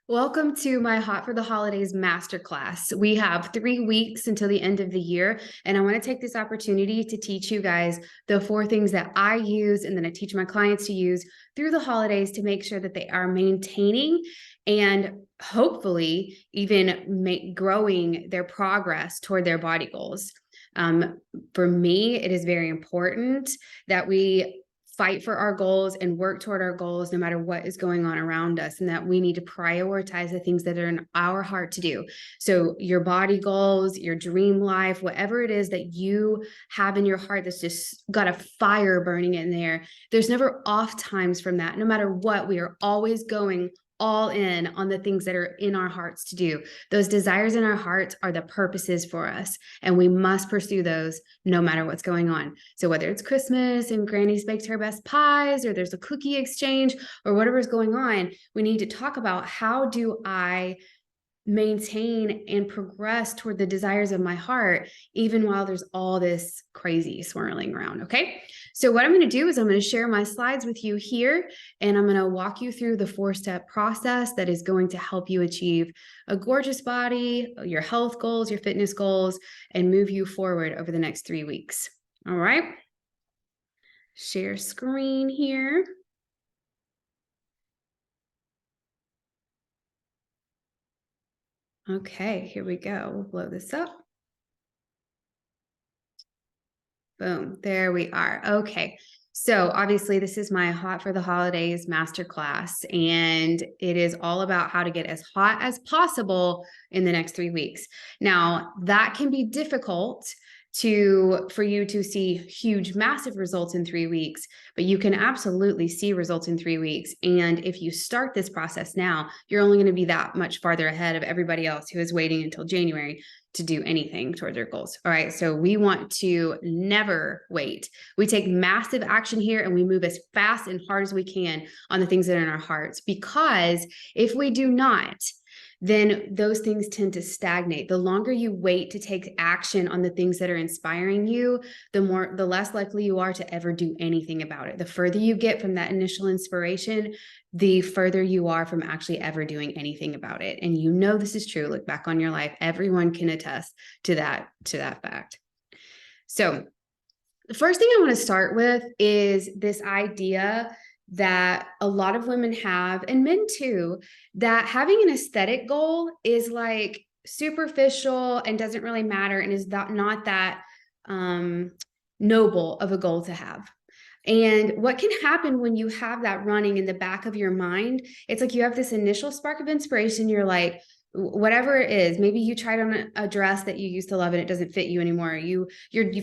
Welcome to my Hot for the Holidays Masterclass. We have 3 weeks until the end of the year, and I want to take this opportunity to teach you guys the 4 things that I use and then I teach my clients to use through the holidays to make sure that they are maintaining and hopefully even growing their progress toward their body goals. For me, it is very important that we fight for our goals and work toward our goals no matter what is going on around us, and that we need to prioritize the things that are in our heart to do. So your body goals, your dream life, whatever it is that you have in your heart that's just got a fire burning in there, there's never off times from that. No matter what, we are always going all in on the things that are in our hearts to do. Those desires in our hearts are the purposes for us, and we must pursue those no matter what's going on. So whether it's Christmas and Granny's baked her best pies, or there's a cookie exchange, or whatever's going on, we need to talk about, how do I maintain and progress toward the desires of my heart, even while there's all this crazy swirling around. Okay. So what I'm going to do is I'm going to share my slides with you here, and I'm going to walk you through the 4-step process that is going to help you achieve a gorgeous body, your health goals, your fitness goals, and move you forward over the next 3 weeks. All right. Share screen here. Okay, here we go. We'll blow this up. Boom, there we are. Okay, so obviously this is my Hot for the Holidays Masterclass, and it is all about how to get as hot as possible in the next 3 weeks. Now, that can be difficult for you to see huge, massive results in 3 weeks, but you can absolutely see results in 3 weeks. And if you start this process now, you're only going to be that much farther ahead of everybody else who is waiting until January to do anything toward their goals. All right. So we want to never wait. We take massive action here, and we move as fast and hard as we can on the things that are in our hearts, because if we do not, then those things tend to stagnate. The longer you wait to take action on the things that are inspiring you, the less likely you are to ever do anything about it. The further you get from that initial inspiration, the further you are from actually ever doing anything about it. And you know this is true. Look back on your life. Everyone can attest to that fact. So the first thing I want to start with is this idea that a lot of women have, and men too, that having an aesthetic goal is like superficial and doesn't really matter, and is not that noble of a goal to have. And what can happen when you have that running in the back of your mind, it's like you have this initial spark of inspiration. You're like, whatever it is, maybe you tried on a dress that you used to love and it doesn't fit you anymore. You've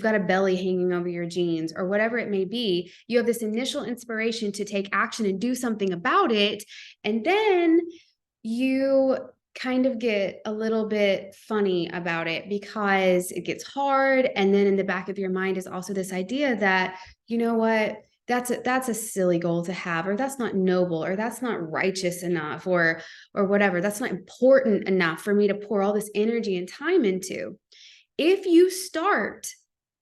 got a belly hanging over your jeans, or whatever it may be. You have this initial inspiration to take action and do something about it. And then you kind of get a little bit funny about it because it gets hard. And then in the back of your mind is also this idea that, you know what, that's a silly goal to have, or that's not noble, or that's not righteous enough, or whatever. That's not important enough for me to pour all this energy and time into. If you start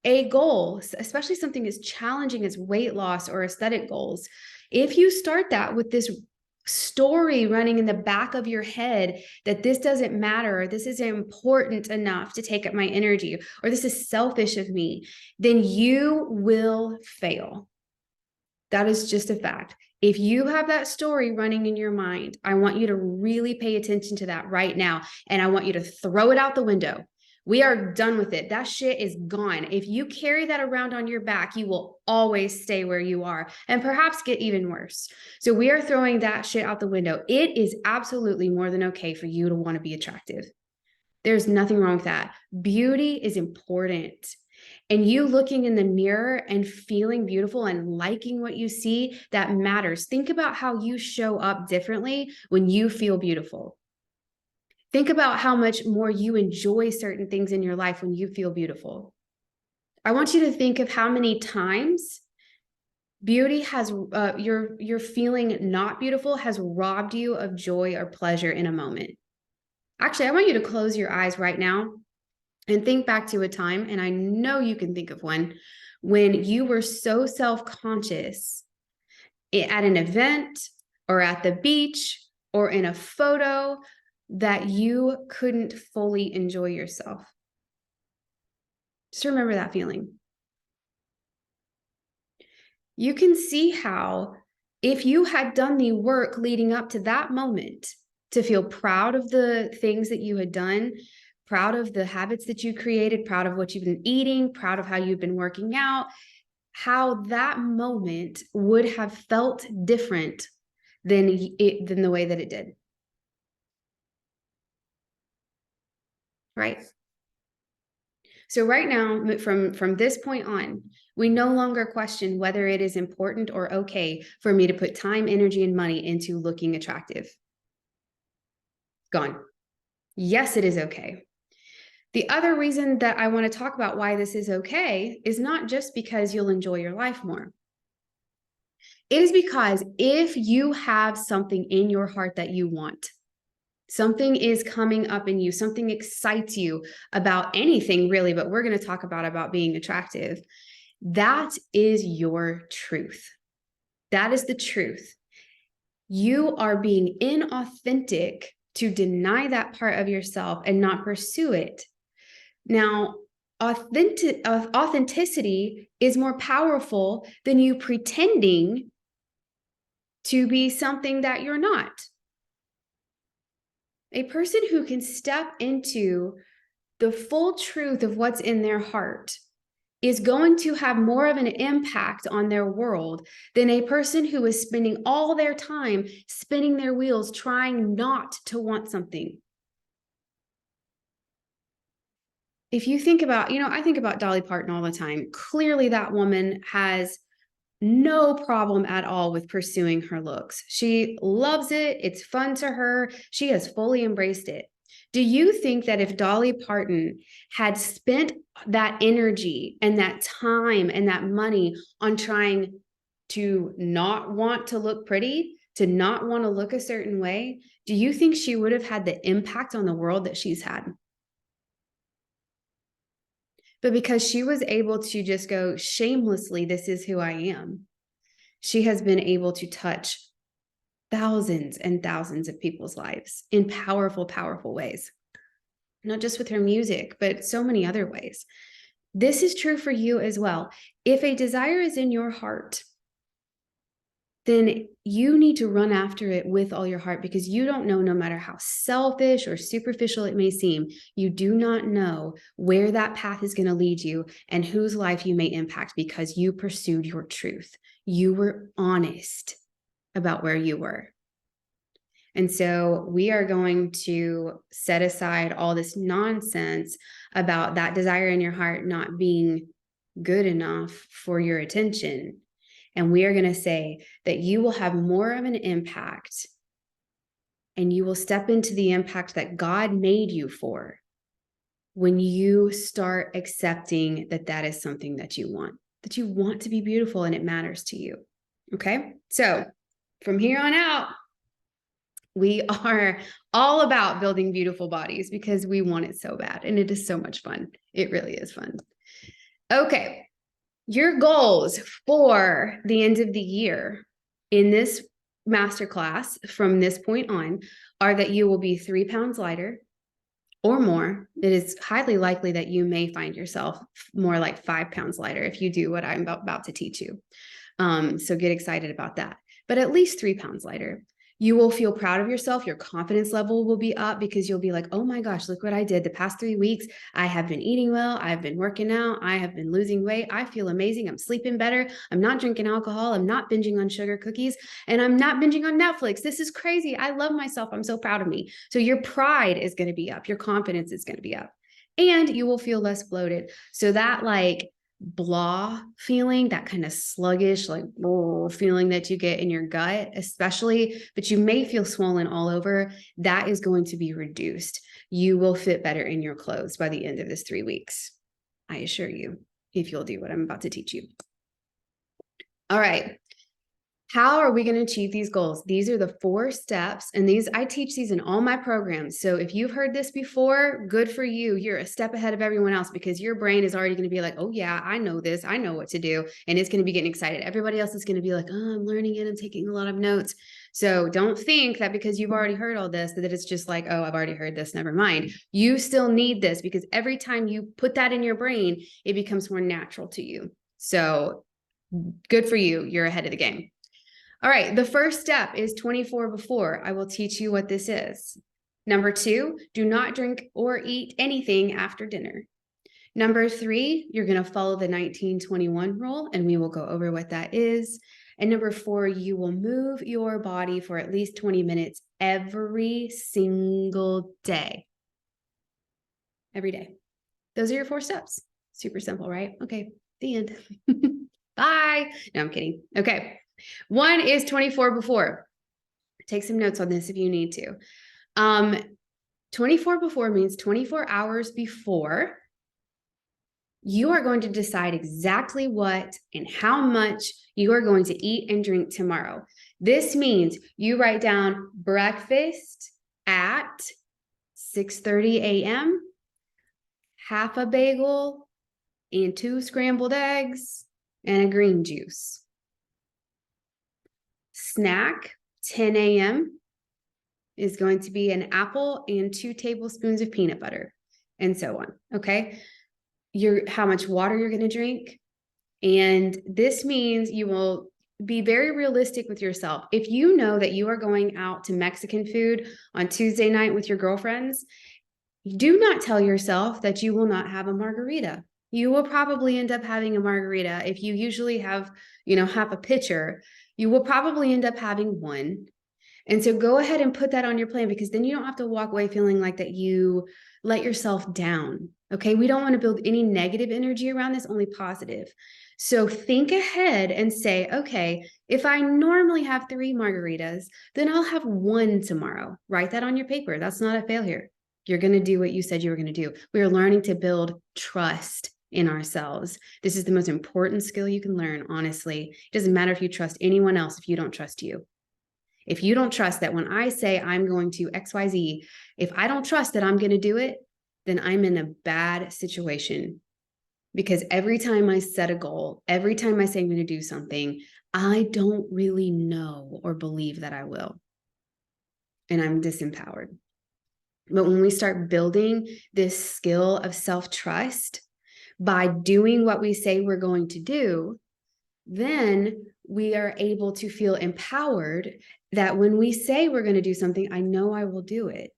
a goal, especially something as challenging as weight loss or aesthetic goals, if you start that with this story running in the back of your head that this doesn't matter, or this isn't important enough to take up my energy, or this is selfish of me, then you will fail. That is just a fact. If you have that story running in your mind, I want you to really pay attention to that right now. And I want you to throw it out the window. We are done with it. That shit is gone. If you carry that around on your back, you will always stay where you are, and perhaps get even worse. So we are throwing that shit out the window. It is absolutely more than okay for you to want to be attractive. There's nothing wrong with that. Beauty is important. And you looking in the mirror and feeling beautiful and liking what you see, that matters. Think about how you show up differently when you feel beautiful. Think about how much more you enjoy certain things in your life when you feel beautiful. I want you to think of how many times beauty has, your feeling not beautiful has robbed you of joy or pleasure in a moment. Actually, I want you to close your eyes right now and think back to a time, and I know you can think of one, when you were so self-conscious at an event or at the beach or in a photo that you couldn't fully enjoy yourself? Just remember that feeling. You can see how, if you had done the work leading up to that moment to feel proud of the things that you had done, proud of the habits that you created, proud of what you've been eating, proud of how you've been working out, how that moment would have felt different than the way that it did. Right? So right now, from this point on, we no longer question whether it is important or okay for me to put time, energy, and money into looking attractive. Gone. Yes, it is okay. The other reason that I want to talk about why this is okay is not just because you'll enjoy your life more. It is because if you have something in your heart that you want, something is coming up in you, something excites you about anything really, but we're going to talk about being attractive. That is your truth. That is the truth. You are being inauthentic to deny that part of yourself and not pursue it. Now, authenticity is more powerful than you pretending to be something that you're not. A person who can step into the full truth of what's in their heart is going to have more of an impact on their world than a person who is spending all their time spinning their wheels trying not to want something. If you think about, I think about Dolly Parton all the time. Clearly, that woman has no problem at all with pursuing her looks. She loves it. It's fun to her. She has fully embraced it. Do you think that if Dolly Parton had spent that energy and that time and that money on trying to not want to look pretty, to not want to look a certain way, do you think she would have had the impact on the world that she's had? But because she was able to just go shamelessly, this is who I am, she has been able to touch thousands and thousands of people's lives in powerful, powerful ways. Not just with her music, but so many other ways. This is true for you as well. If a desire is in your heart, then you need to run after it with all your heart, because you don't know, no matter how selfish or superficial it may seem, you do not know where that path is going to lead you and whose life you may impact, because you pursued your truth. You were honest about where you were. And so we are going to set aside all this nonsense about that desire in your heart not being good enough for your attention. And we are going to say that you will have more of an impact, and you will step into the impact that God made you for when you start accepting that that is something that you want to be beautiful and it matters to you. Okay. So from here on out, we are all about building beautiful bodies because we want it so bad. And it is so much fun. It really is fun. Okay. Your goals for the end of the year in this masterclass from this point on are that you will be 3 pounds lighter or more. It is highly likely that you may find yourself more like 5 pounds lighter if you do what I'm about to teach you. So get excited about that. But at least 3 pounds lighter. You will feel proud of yourself. Your confidence level will be up because you'll be like, oh my gosh, look what I did the past 3 weeks. I have been eating well. I've been working out. I have been losing weight. I feel amazing. I'm sleeping better. I'm not drinking alcohol. I'm not binging on sugar cookies, and I'm not binging on Netflix. This is crazy. I love myself. I'm so proud of me. So your pride is going to be up. Your confidence is going to be up, and you will feel less bloated. So that blah feeling, that kind of sluggish, feeling that you get in your gut, especially, but you may feel swollen all over, that is going to be reduced. You will fit better in your clothes by the end of this 3 weeks. I assure you, if you'll do what I'm about to teach you. All right. How are we going to achieve these goals? These are the 4 steps, and I teach these in all my programs. So if you've heard this before, good for you. You're a step ahead of everyone else because your brain is already going to be like, oh yeah, I know this. I know what to do. And it's going to be getting excited. Everybody else is going to be like, oh, I'm learning it. I'm taking a lot of notes. So don't think that because you've already heard all this, that it's just like, oh, I've already heard this. Never mind. You still need this because every time you put that in your brain, it becomes more natural to you. So good for you. You're ahead of the game. All right, the first step is 24 before. I will teach you what this is. Number 2, do not drink or eat anything after dinner. Number 3, you're going to follow the 19-21 rule, and we will go over what that is. And number 4, you will move your body for at least 20 minutes every single day. Every day. Those are your 4 steps. Super simple, right? Okay, the end. Bye. No, I'm kidding. Okay. 1 is 24 before. Take some notes on this if you need to. 24 before means 24 hours before you are going to decide exactly what and how much you are going to eat and drink tomorrow. This means you write down breakfast at 6:30 a.m., half a bagel and 2 scrambled eggs and a green juice. Snack, 10 a.m. is going to be an apple and 2 tablespoons of peanut butter, and so on. Okay. How much water you're going to drink. And this means you will be very realistic with yourself. If you know that you are going out to Mexican food on Tuesday night with your girlfriends, do not tell yourself that you will not have a margarita. You will probably end up having a margarita. If you usually have, half a pitcher, you will probably end up having one. And so go ahead and put that on your plan, because then you don't have to walk away feeling like that you let yourself down. Okay. We don't want to build any negative energy around this, only positive. So think ahead and say, okay, if I normally have 3 margaritas, then I'll have 1 tomorrow. Write that on your paper. That's not a failure. You're going to do what you said you were going to do. We are learning to build trust in ourselves. This is the most important skill you can learn, honestly. It doesn't matter if you trust anyone else if you don't trust you. If you don't trust that when I say I'm going to XYZ, if I don't trust that I'm going to do it, then I'm in a bad situation. Because every time I set a goal, every time I say I'm going to do something, I don't really know or believe that I will. And I'm disempowered. But when we start building this skill of self-trust by doing what we say we're going to do, then we are able to feel empowered that when we say we're going to do something, I know I will do it.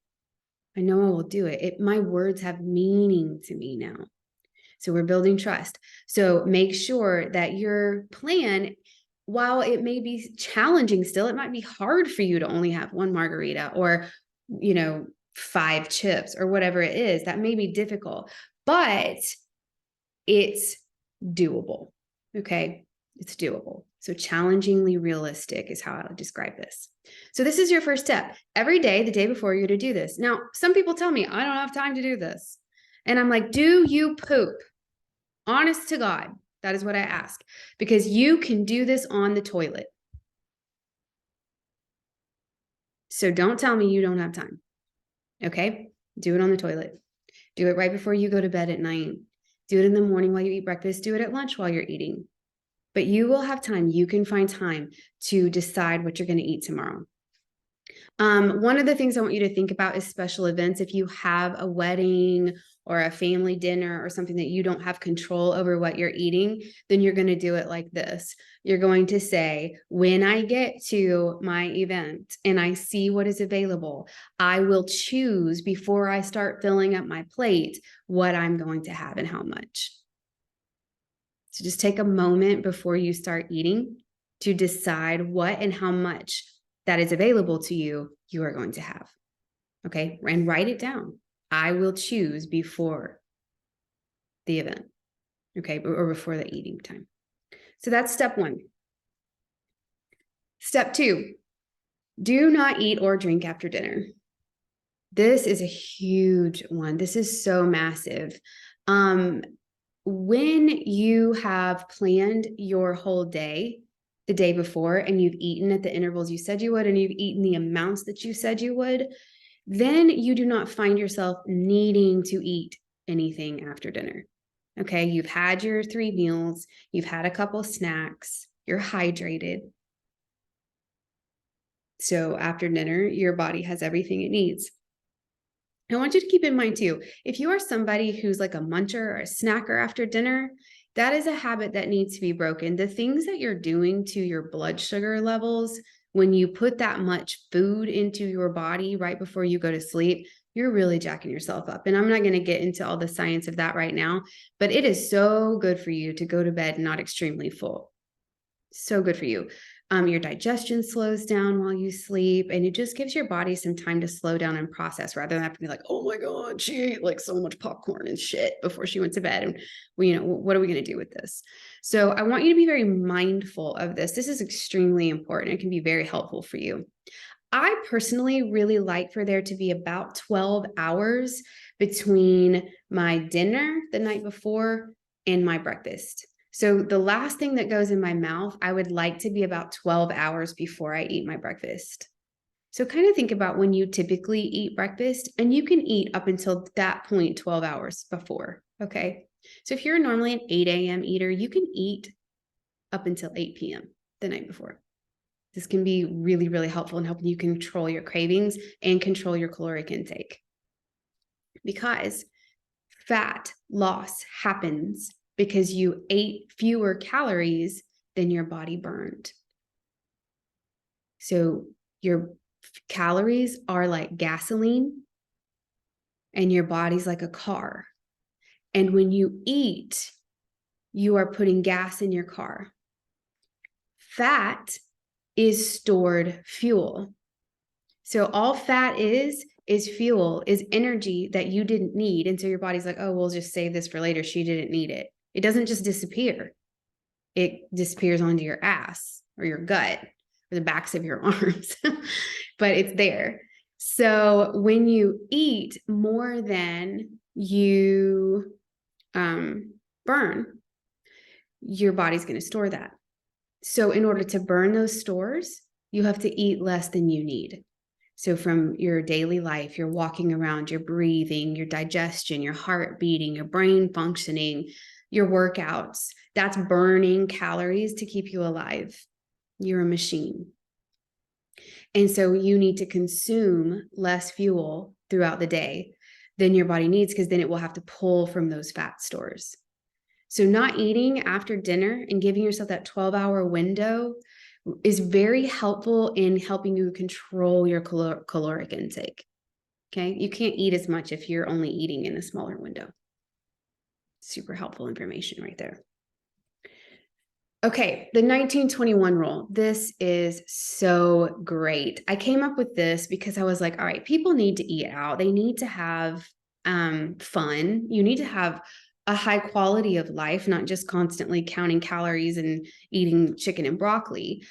I know I will do it. My words have meaning to me now. So we're building trust. So make sure that your plan, while it may be challenging still, it might be hard for you to only have 1 margarita or, 5 chips or whatever it is. That may be difficult, but it's doable. Okay. It's doable. So challengingly realistic is how I would describe this. So this is your first step. Every day, the day before, you're to do this. Now, some people tell me, I don't have time to do this. And I'm like, do you poop? Honest to God, that is what I ask, because you can do this on the toilet. So don't tell me you don't have time. Okay? Do it on the toilet. Do it right before you go to bed at night. Do it in the morning while you eat breakfast. Do it at lunch while you're eating. But you will have time. You can find time to decide what you're going to eat tomorrow. One of the things I want you to think about is special events. If you have a wedding or a family dinner or something that you don't have control over what you're eating, then you're going to do it like this. You're going to say, when I get to my event and I see what is available, I will choose before I start filling up my plate what I'm going to have and how much. So just take a moment before you start eating to decide what and how much that is available to you, you are going to have. Okay. And write it down. I will choose before the event. Okay. Or before the eating time. So that's step 1. Step 2, do not eat or drink after dinner. This is a huge one. This is so massive. When you have planned your whole day, the day before and you've eaten at the intervals you said you would, and you've eaten the amounts that you said you would, then you do not find yourself needing to eat anything after dinner. Okay, you've had your 3 meals, you've had a couple snacks, you're hydrated. So after dinner, your body has everything it needs. I want you to keep in mind too, if you are somebody who's like a muncher or a snacker after dinner, that is a habit that needs to be broken. The things that you're doing to your blood sugar levels when you put that much food into your body right before you go to sleep, you're really jacking yourself up. And I'm not going to get into all the science of that right now, but it is so good for you to go to bed not extremely full. So good for you. Your digestion slows down while you sleep, and it just gives your body some time to slow down and process rather than have to be like, oh my God, she ate like so much popcorn and shit before she went to bed. And what are we going to do with this? So I want you to be very mindful of this. This is extremely important. It can be very helpful for you. I personally really like for there to be about 12 hours between my dinner the night before and my breakfast. So the last thing that goes in my mouth, I would like to be about 12 hours before I eat my breakfast. So kind of think about when you typically eat breakfast, and you can eat up until that point 12 hours before, okay? So if you're normally an 8 a.m. eater, you can eat up until 8 p.m. the night before. This can be really, really helpful in helping you control your cravings and control your caloric intake. Because fat loss happens because you ate fewer calories than your body burned. So your calories are like gasoline and your body's like a car. And when you eat, you are putting gas in your car. Fat is stored fuel. So all fat is fuel, is energy that you didn't need. And so your body's like, oh, we'll just save this for later. She didn't need it. It doesn't just disappear. It disappears onto your ass or your gut or the backs of your arms, but it's there. So when you eat more than you burn, your body's going to store that. So in order to burn those stores, you have to eat less than you need. So from your daily life, you're walking around, you're breathing, your digestion, your heart beating, your brain functioning, your workouts, that's burning calories to keep you alive. You're a machine. And so you need to consume less fuel throughout the day than your body needs, because then it will have to pull from those fat stores. So not eating after dinner and giving yourself that 12-hour window is very helpful in helping you control your caloric intake. Okay. You can't eat as much if you're only eating in a smaller window. Super helpful information right there. Okay. The 1921 rule. This is so great. I came up with this because I was like, all right, people need to eat out. They need to have fun. You need to have a high quality of life, not just constantly counting calories and eating chicken and broccoli.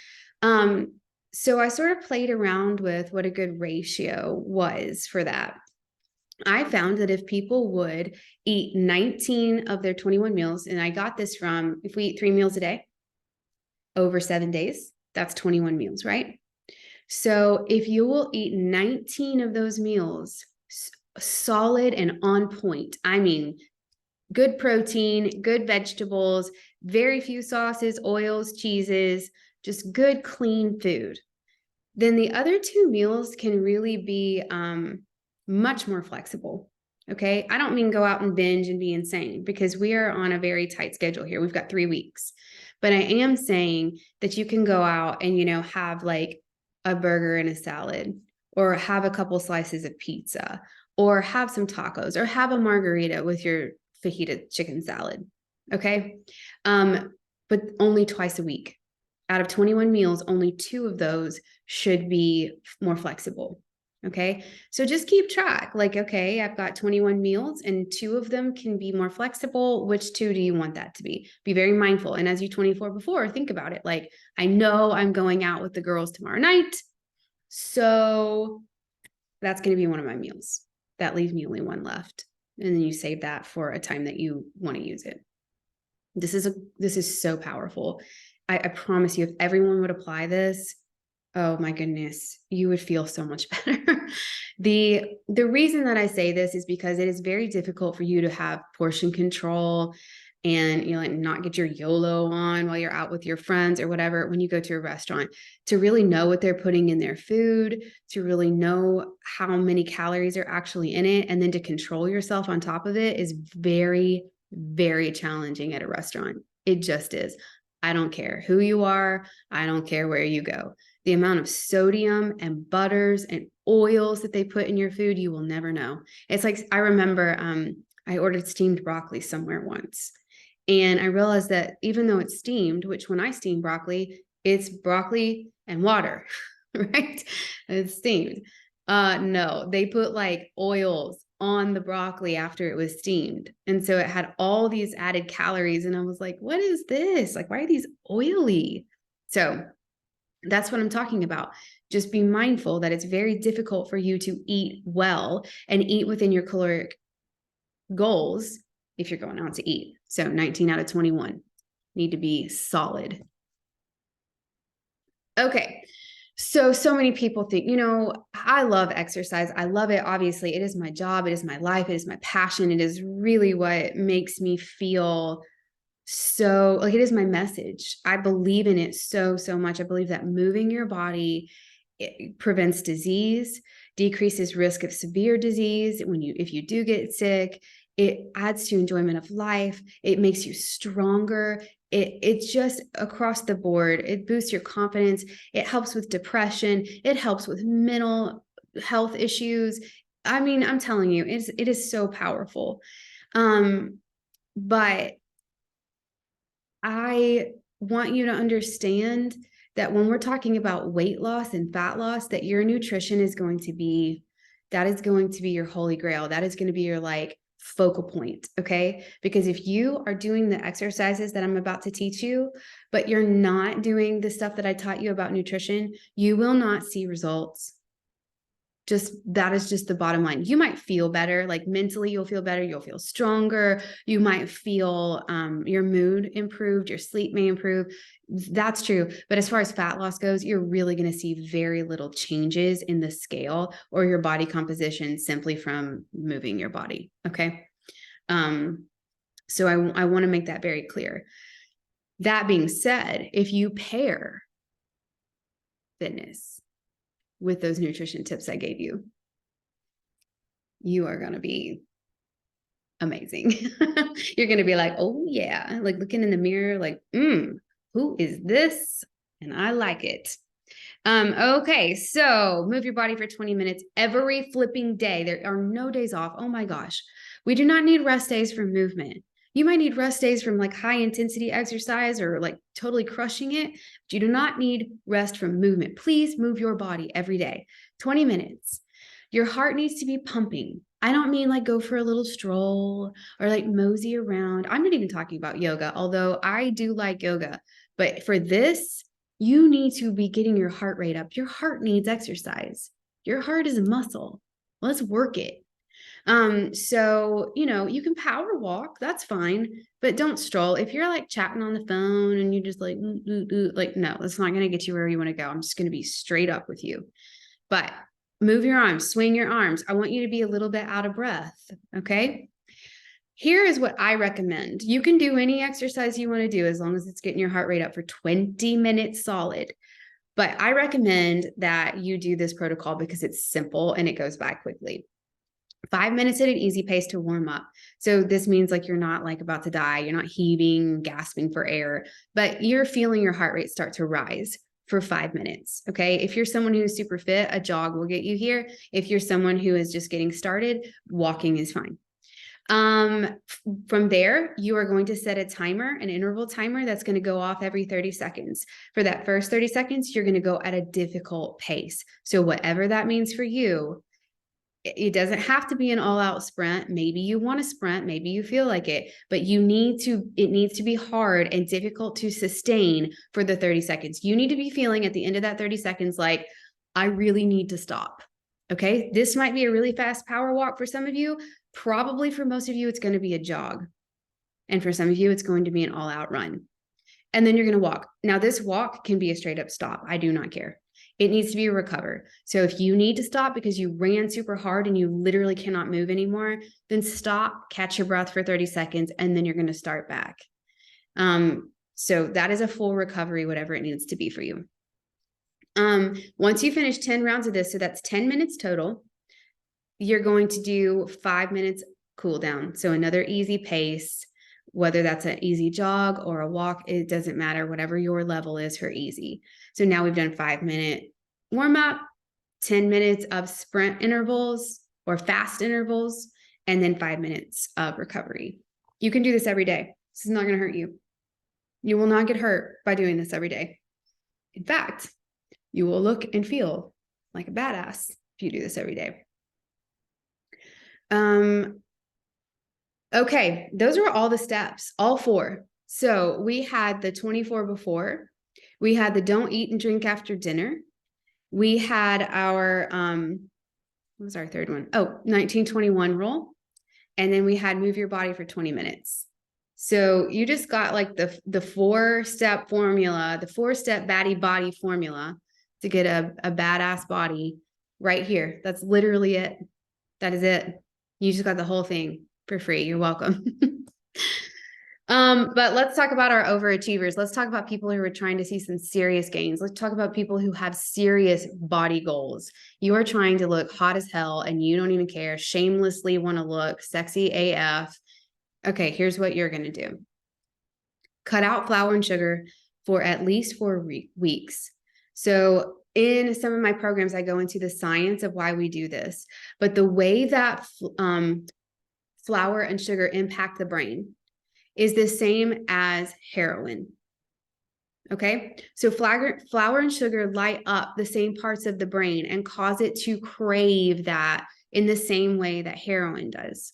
So I sort of played around with what a good ratio was for that. I found that if people would eat 19 of their 21 meals, and I got this from, if we eat 3 meals a day over 7 days, that's 21 meals, right? So if you will eat 19 of those meals solid and on point, I mean, good protein, good vegetables, very few sauces, oils, cheeses, just good, clean food, then the other 2 meals can really be much more flexible. Okay. I don't mean go out and binge and be insane, because we are on a very tight schedule here. We've got 3 weeks, but I am saying that you can go out and, have like a burger and a salad, or have a couple slices of pizza, or have some tacos, or have a margarita with your fajita chicken salad. Okay. But only twice a week. Out of 21 meals, only 2 of those should be more flexible. Okay. So just keep track. Like, okay, I've got 21 meals and 2 of them can be more flexible. Which 2 do you want that to be? Be very mindful. And as you 24 before, think about it. Like, I know I'm going out with the girls tomorrow night, so that's going to be one of my meals. That leaves me only 1 left. And then you save that for a time that you want to use it. This is so powerful. I promise you, if everyone would apply this, oh my goodness, you would feel so much better. The reason that I say this is because it is very difficult for you to have portion control and like not get your YOLO on while you're out with your friends or whatever when you go to a restaurant, to really know what they're putting in their food, to really know how many calories are actually in it, and then to control yourself on top of it is very, very challenging at a restaurant. It just is. I don't care who you are. I don't care where you go. The amount of sodium and butters and oils that they put in your food, you will never know. It's like, I remember I ordered steamed broccoli somewhere once. And I realized that even though it's steamed, which when I steam broccoli, it's broccoli and water, right? It's steamed. No, they put like oils on the broccoli after it was steamed. And so it had all these added calories. And I was like, what is this? Like, why are these oily? So that's what I'm talking about. Just be mindful that it's very difficult for you to eat well and eat within your caloric goals if you're going out to eat. So 19 out of 21 need to be solid. Okay. So many people think, I love exercise. I love it. Obviously, it is my job. It is my life. It is my passion. It is really what makes me feel so like it is my message. I believe in it so much. I believe that moving your body, it prevents disease, decreases risk of severe disease if you do get sick. It adds to enjoyment of life. It makes you stronger. It's just across the board. It boosts your confidence. It helps with depression. It helps with mental health issues. I mean, I'm telling you, it is so powerful. But I want you to understand that when we're talking about weight loss and fat loss, that your nutrition is going to be your holy grail. That is going to be your like focal point. Okay. Because if you are doing the exercises that I'm about to teach you, but you're not doing the stuff that I taught you about nutrition, you will not see results. That is just the bottom line. You might feel better, like mentally you'll feel better, you'll feel stronger, you might feel your mood improved, your sleep may improve. That's true. But as far as fat loss goes, you're really going to see very little changes in the scale or your body composition simply from moving your body. Okay. So I want to make that very clear. That being said, if you pair fitness with those nutrition tips I gave you, you are going to be amazing. You're going to be like, oh yeah, like looking in the mirror, like, who is this? And I like it. Okay. So move your body for 20 minutes every flipping day. There are no days off. Oh my gosh. We do not need rest days from movement. You might need rest days from like high intensity exercise or like totally crushing it, but you do not need rest from movement. Please move your body every day, 20 minutes. Your heart needs to be pumping. I don't mean like go for a little stroll or like mosey around. I'm not even talking about yoga, although I do like yoga. But for this, you need to be getting your heart rate up. Your heart needs exercise. Your heart is a muscle. Let's work it. So, you can power walk, that's fine, but don't stroll. If you're like chatting on the phone and you just like, like, no, that's not going to get you where you want to go. I'm just going to be straight up with you, but move your arms, swing your arms. I want you to be a little bit out of breath. Okay. Here is what I recommend. You can do any exercise you want to do as long as it's getting your heart rate up for 20 minutes solid. But I recommend that you do this protocol because it's simple and it goes by quickly. 5 minutes at an easy pace to warm up. So this means like you're not like about to die. You're not heaving, gasping for air, but you're feeling your heart rate start to rise for 5 minutes. Okay. If you're someone who's super fit, a jog will get you here. If you're someone who is just getting started, walking is fine. From there, you are going to set a timer, an interval timer that's going to go off every 30 seconds. For that first 30 seconds, you're going to go at a difficult pace. So whatever that means for you, it doesn't have to be an all-out sprint. Maybe you want to sprint, maybe you feel like it, but it needs to be hard and difficult to sustain for the 30 seconds. You need to be feeling at the end of that 30 seconds like, I really need to stop. Okay. This might be a really fast power walk for some of you. Probably for most of you, it's going to be a jog. And for some of you, it's going to be an all-out run. And then you're going to walk. Now, this walk can be a straight up stop. I do not care. It needs to be a recover. So if you need to stop because you ran super hard and you literally cannot move anymore, then stop, catch your breath for 30 seconds, and then you're going to start back. So that is a full recovery, whatever it needs to be for you. Once you finish 10 rounds of this, so that's 10 minutes total, you're going to do 5 minutes cool down. So another easy pace, whether that's an easy jog or a walk, it doesn't matter, whatever your level is for easy. So now we've done 5-minute warm up, 10 minutes of sprint intervals or fast intervals, and then 5 minutes of recovery. You can do this every day. This is not going to hurt you. You will not get hurt by doing this every day. In fact, you will look and feel like a badass if you do this every day. Okay, those were all the steps, all 4. So we had the 24 before, we had the don't eat and drink after dinner. We had our, what was our third one? Oh, 1921 rule. And then we had move your body for 20 minutes. So you just got like the 4-step formula, the 4-step baddie body formula to get a badass body right here. That's literally it. That is it. You just got the whole thing for free. You're welcome. But let's talk about our overachievers. Let's talk about people who are trying to see some serious gains. Let's talk about people who have serious body goals. You are trying to look hot as hell and you don't even care, shamelessly want to look sexy AF. Okay, here's what you're going to do. Cut out flour and sugar for at least 4 weeks. So in some of my programs, I go into the science of why we do this, but the way that flour and sugar impact the brain is the same as heroin. Okay, so flour and sugar light up the same parts of the brain and cause it to crave that in the same way that heroin does.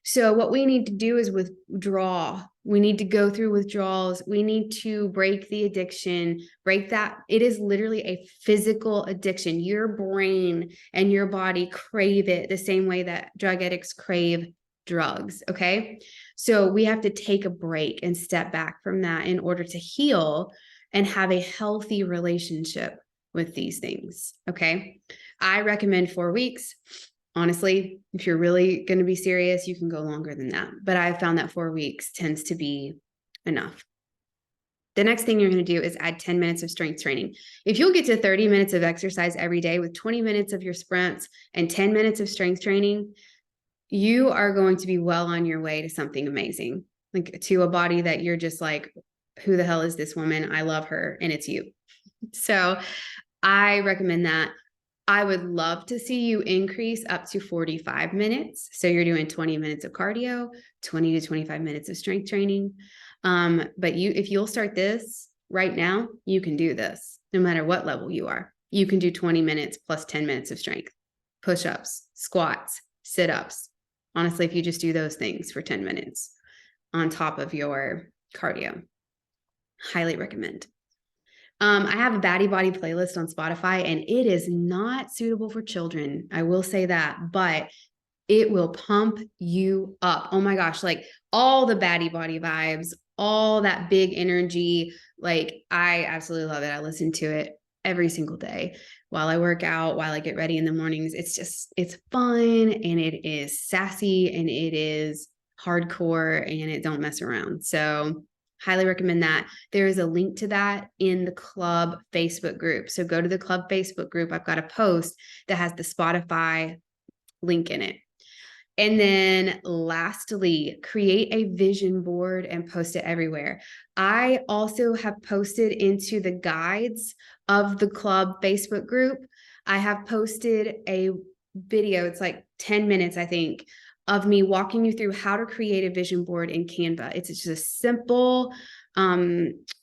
So what we need to do is withdraw. We need to go through withdrawals. We need to break the addiction, break that. It is literally a physical addiction. Your brain and your body crave it the same way that drug addicts crave drugs. Okay. So we have to take a break and step back from that in order to heal and have a healthy relationship with these things. Okay. I recommend 4 weeks. Honestly, if you're really going to be serious, you can go longer than that. But I found that 4 weeks tends to be enough. The next thing you're going to do is add 10 minutes of strength training. If you'll get to 30 minutes of exercise every day with 20 minutes of your sprints and 10 minutes of strength training, you are going to be well on your way to something amazing, like to a body that you're just like, who the hell is this woman? I love her. And it's you. So I recommend that. I would love to see you increase up to 45 minutes. So you're doing 20 minutes of cardio, 20 to 25 minutes of strength training. But if you'll start this right now, you can do this no matter what level you are. You can do 20 minutes plus 10 minutes of strength, push-ups, squats, sit-ups. Honestly, if you just do those things for 10 minutes on top of your cardio, highly recommend. I have a baddie body playlist on Spotify and it is not suitable for children. I will say that, but it will pump you up. Oh my gosh. Like all the baddie body vibes, all that big energy. Like I absolutely love it. I listen to it every single day while I work out, while I get ready in the mornings. It's fun and it is sassy and it is hardcore and it don't mess around. So highly recommend that. There is a link to that in the club Facebook group. So go to the club Facebook group. I've got a post that has the Spotify link in it. And then lastly, create a vision board and post it everywhere. I also have posted into the guides of the club Facebook group. I have posted a video. It's like 10 minutes, I think, of me walking you through how to create a vision board in Canva. It's just a simple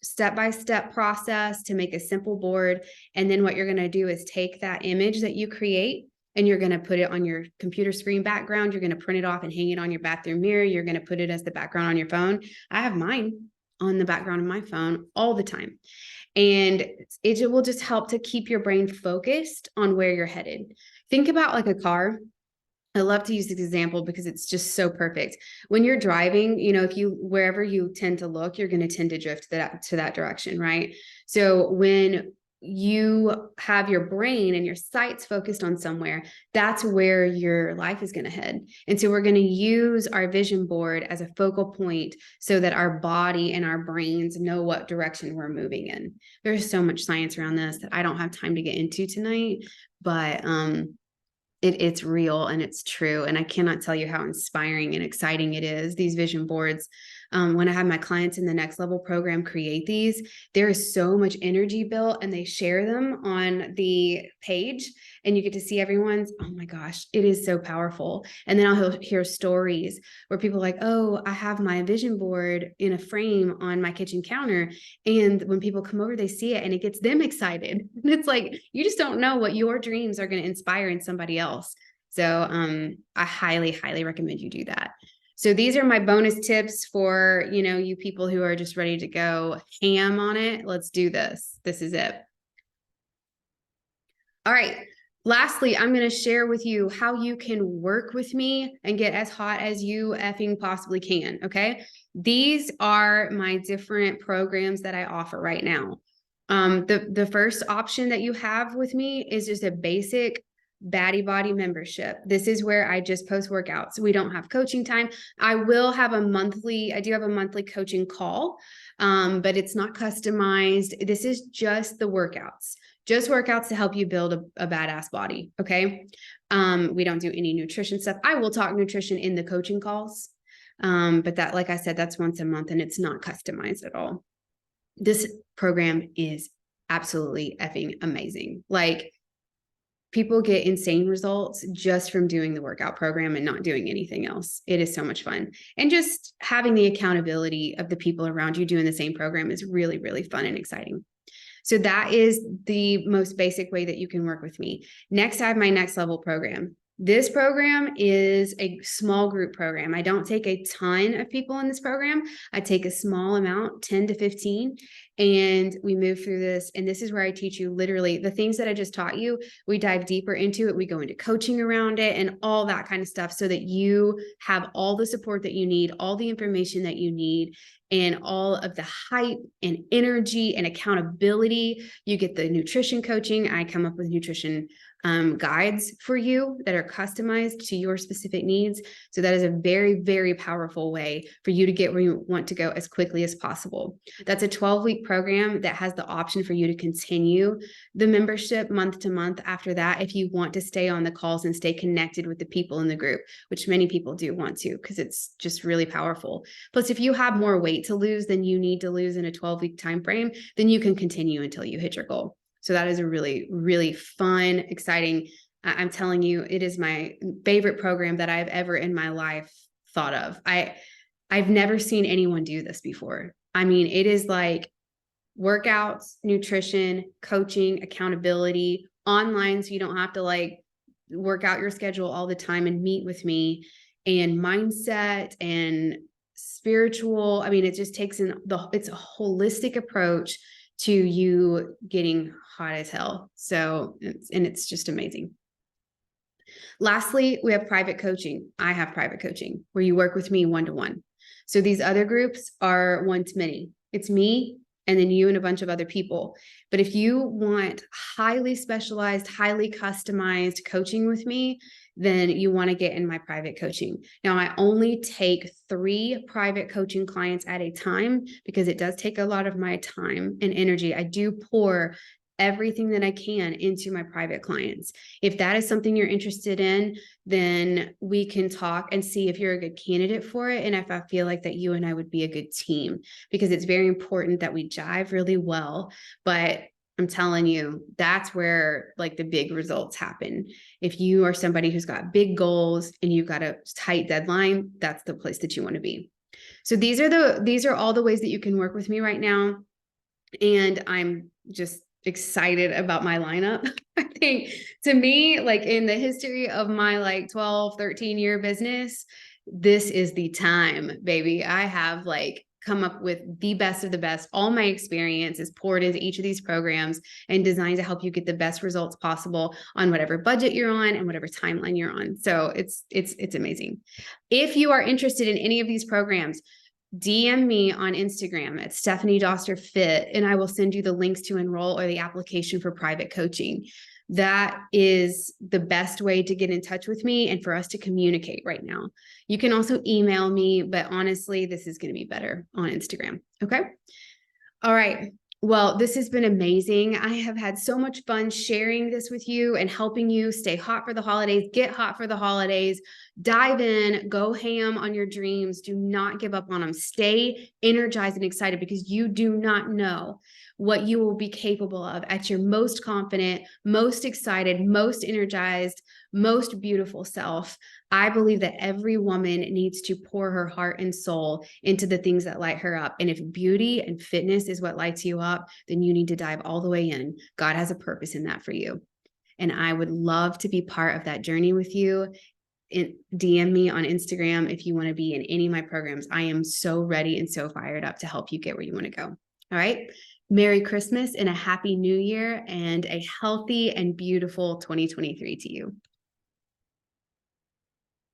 step-by-step process to make a simple board. And then what you're going to do is take that image that you create and you're going to put it on your computer screen background. You're going to print it off and hang it on your bathroom mirror. You're going to put it as the background on your phone. I have mine on the background of my phone all the time. And it will just help to keep your brain focused on where you're headed. Think about like a car. I love to use this example because it's just so perfect. When you're driving, if wherever you tend to look, you're going to tend to drift to that direction, right? So when you have your brain and your sights focused on somewhere, that's where your life is going to head. And so we're going to use our vision board as a focal point so that our body and our brains know what direction we're moving in. There's so much science around this that I don't have time to get into tonight, but it's real and it's true. And I cannot tell you how inspiring and exciting it is. These vision boards, when I have my clients in the next level program create these, there is so much energy built, and they share them on the page and you get to see everyone's. Oh my gosh, it is so powerful. And then I'll hear stories where people are like, oh, I have my vision board in a frame on my kitchen counter. And when people come over, they see it and it gets them excited. And it's like, you just don't know what your dreams are going to inspire in somebody else. So I highly, highly recommend you do that. So these are my bonus tips for, you people who are just ready to go ham on it. Let's do this. This is it. All right. Lastly, I'm going to share with you how you can work with me and get as hot as you effing possibly can. Okay. These are my different programs that I offer right now. The first option that you have with me is just a basic Baddie Body membership. This is where I just post workouts. We don't have coaching time. I do have a monthly coaching call, but it's not customized. This is just the workouts. Just workouts to help you build a badass body. Okay. We don't do any nutrition stuff. I will talk nutrition in the coaching calls. But that, like I said, that's once a month and it's not customized at all. This program is absolutely effing amazing. Like, people get insane results just from doing the workout program and not doing anything else. It is so much fun. And just having the accountability of the people around you doing the same program is really, really fun and exciting. So that is the most basic way that you can work with me. Next, I have my next level program. This program is a small group program. I don't take a ton of people in this program. I take a small amount, 10 to 15, and we move through this. And this is where I teach you literally the things that I just taught you. We dive deeper into it. We go into coaching around it and all that kind of stuff so that you have all the support that you need, all the information that you need, and all of the hype and energy and accountability. You get the nutrition coaching. I come up with nutrition guides for you that are customized to your specific needs. So that is a very, very powerful way for you to get where you want to go as quickly as possible. That's a 12-week program that has the option for you to continue the membership month to month after that, if you want to stay on the calls and stay connected with the people in the group, which many people do want to, because it's just really powerful. Plus, if you have more weight to lose than you need to lose in a 12-week time frame, then you can continue until you hit your goal. So that is a really, really fun, exciting, I'm telling you, it is my favorite program that I've ever in my life thought of. I've never seen anyone do this before. I mean, it is like workouts, nutrition, coaching, accountability, online, so you don't have to like work out your schedule all the time and meet with me, and mindset and spiritual. I mean, it just takes it's a holistic approach to you getting hot as hell. So, it's just amazing. Lastly, we have private coaching. I have private coaching where you work with me one-to-one. So these other groups are one-to-many. It's me and then you and a bunch of other people. But if you want highly specialized, highly customized coaching with me, then you want to get in my private coaching. Now, I only take 3 private coaching clients at a time because it does take a lot of my time and energy. I do pour everything that I can into my private clients. If that is something you're interested in, then we can talk and see if you're a good candidate for it. And if I feel like that you and I would be a good team, because it's very important that we jive really well. But I'm telling you, that's where like the big results happen. If you are somebody who's got big goals and you've got a tight deadline, that's the place that you want to be. So these are all the ways that you can work with me right now. And I'm just excited about my lineup. I think, to me, like in the history of my like 12, 13 year business, this is the time, baby. I have like come up with the best of the best. All my experience is poured into each of these programs and designed to help you get the best results possible on whatever budget you're on and whatever timeline you're on. So it's amazing. If you are interested in any of these programs, DM me on Instagram at Stephanie Doster Fit, and I will send you the links to enroll or the application for private coaching. That is the best way to get in touch with me and for us to communicate right now. You can also email me, but honestly, this is going to be better on Instagram. Okay. All right. Well, this has been amazing. I have had so much fun sharing this with you and helping you stay hot for the holidays, get hot for the holidays, dive in, go ham on your dreams. Do not give up on them. Stay energized and excited, because you do not know what you will be capable of at your most confident, most excited, most energized, most beautiful self. I believe that every woman needs to pour her heart and soul into the things that light her up. And if beauty and fitness is what lights you up, then you need to dive all the way in. God has a purpose in that for you. And I would love to be part of that journey with you. DM me on Instagram if you want to be in any of my programs. I am so ready and so fired up to help you get where you want to go. All right. Merry Christmas and a happy new year and a healthy and beautiful 2023 to you.